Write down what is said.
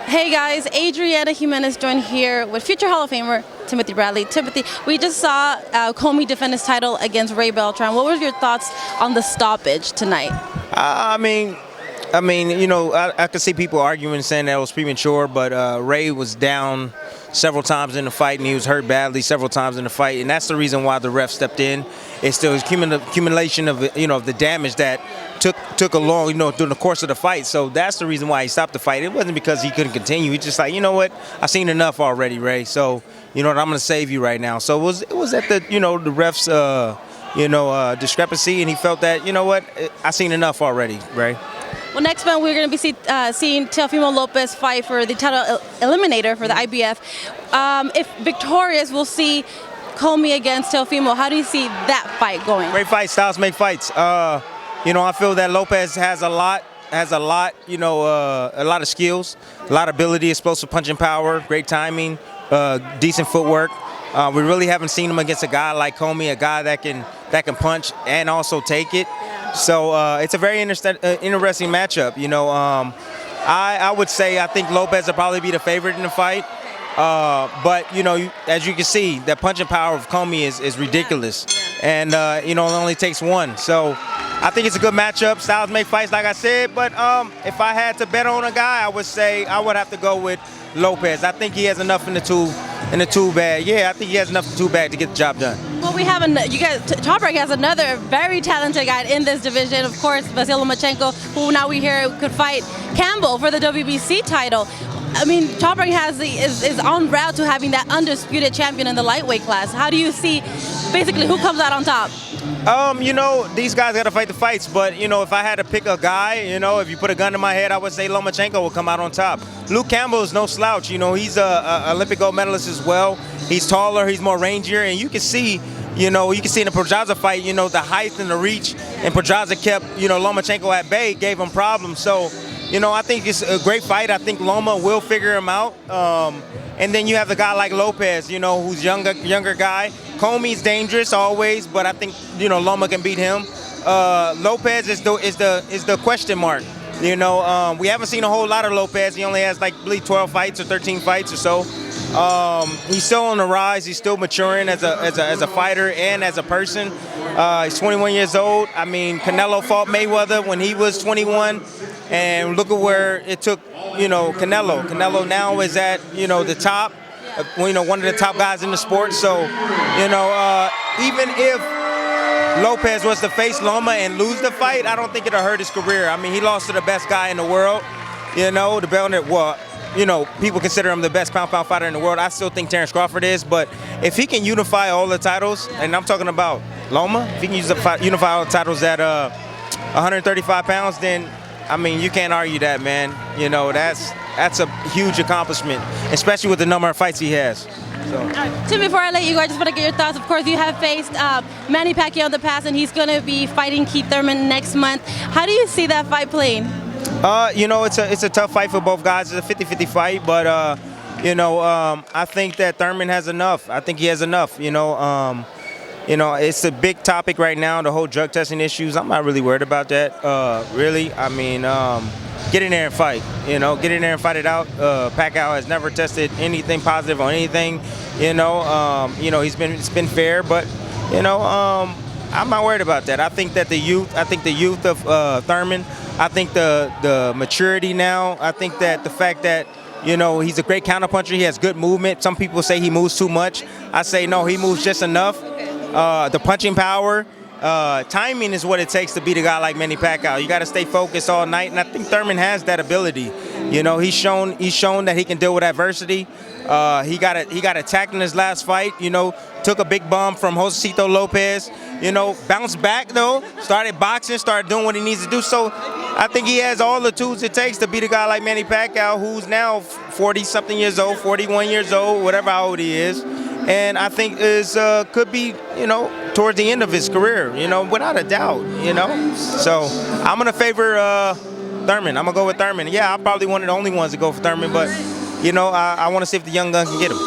Hey guys, Adriana Jimenez joined here with future Hall of Famer Timothy Bradley. Timothy, we just saw Comey defend his title against Ray Beltran. What were your thoughts on the stoppage tonight? I mean, I could see people arguing saying that it was premature, but Ray was down several times in the fight, and he was hurt badly several times in the fight, and that's the reason why the ref stepped in. It's still accumulation of the damage that took along during the course of the fight. So that's the reason why he stopped the fight. It wasn't because he couldn't continue. He's just like, you know what, I've seen enough already, Ray. So you know what, I'm going to save you right now. So it was at the the ref's discrepancy, and he felt that, you know what, I've seen enough already, Ray. Well, next month we're going to be seeing Teofimo Lopez fight for the title eliminator for the IBF. If victorious, we'll see Comey against Teofimo. How do you see that fight going? Great fight. Styles make fights. I feel that Lopez has a lot of skills, a lot of ability, explosive punching power, great timing, decent footwork. We really haven't seen him against a guy like Comey, a guy that can punch and also take it. So it's a very interesting matchup. I would say I think Lopez will probably be the favorite in the fight. But as you can see, the punching power of Comey is ridiculous, and it only takes one. So I think it's a good matchup. Styles make fights, like I said. But if I had to bet on a guy, I would say I would have to go with Lopez. I think he has enough in the tool bag. Yeah, I think he has enough in the tool bag to get the job done. Well, we have Top Rank has another very talented guy in this division. Of course, LOMACHENKO, who now we hear could fight Campbell for the WBC title. I mean, Top Rank is on route to having that undisputed champion in the lightweight class. How do you see, basically, who comes out on top? These guys got to fight the fights, but, if I had to pick a guy, if you put a gun to my head, I would say Lomachenko will come out on top. Luke Campbell is no slouch. He's an Olympic gold medalist as well. He's taller, he's more rangier, and you can see, in the Pedraza fight, the height and the reach, and Pedraza kept, Lomachenko at bay, gave him problems. So, I think it's a great fight. I think Loma will figure him out. And then you have the guy like Lopez, who's younger guy. Comey's dangerous always, but I think Loma can beat him. Lopez is the question mark. We haven't seen a whole lot of Lopez. He only has I believe 12 fights or 13 fights or so. He's still on the rise. He's still maturing as a fighter and as a person. He's 21 years old. I mean, Canelo fought Mayweather when he was 21, and look at where it took Canelo. Canelo now is at the top, one of the top guys in the sport. So even if Lopez was to face Loma and lose the fight, I don't think it'll hurt his career. I mean, he lost to the best guy in the world. The belt people consider him the best pound-for-pound fighter in the world. I still think Terrence Crawford is, but if he can unify all the titles, and I'm talking about Loma, if he can unify all the titles at 135 pounds, then, I mean, you can't argue that, man. That's a huge accomplishment, especially with the number of fights he has. So. Tim, before I let you go, I just want to get your thoughts. Of course, you have faced Manny Pacquiao in the past, and he's going to be fighting Keith Thurman next month. How do you see that fight playing? It's a tough fight for both guys. It's a 50-50 fight, but I think that Thurman has enough. I think he has enough. It's a big topic right now, the whole drug testing issues. I'm not really worried about that. Really, I mean, get in there and fight. Get in there and fight it out. Pacquiao has never tested anything positive on anything. It's been fair, but I'm not worried about that. I think that the youth of Thurman. I think the maturity now. I think that the fact that he's a great counterpuncher. He has good movement. Some people say he moves too much. I say no, he moves just enough. The punching power, timing is what it takes to beat a guy like Manny Pacquiao. You got to stay focused all night, and I think Thurman has that ability. He's shown that he can deal with adversity. He got attacked in his last fight. Took a big bump from Josecito Lopez. Bounced back though. Started boxing. Started doing what he needs to do. So I think he has all the tools it takes to beat a guy like Manny Pacquiao, who's now 40-something years old, 41 years old, whatever how old he is. And I think could be, towards the end of his career, without a doubt, So I'm going to favor Thurman. I'm going to go with Thurman. Yeah, I'm probably one of the only ones to go for Thurman, but, I want to see if the young gun can get him.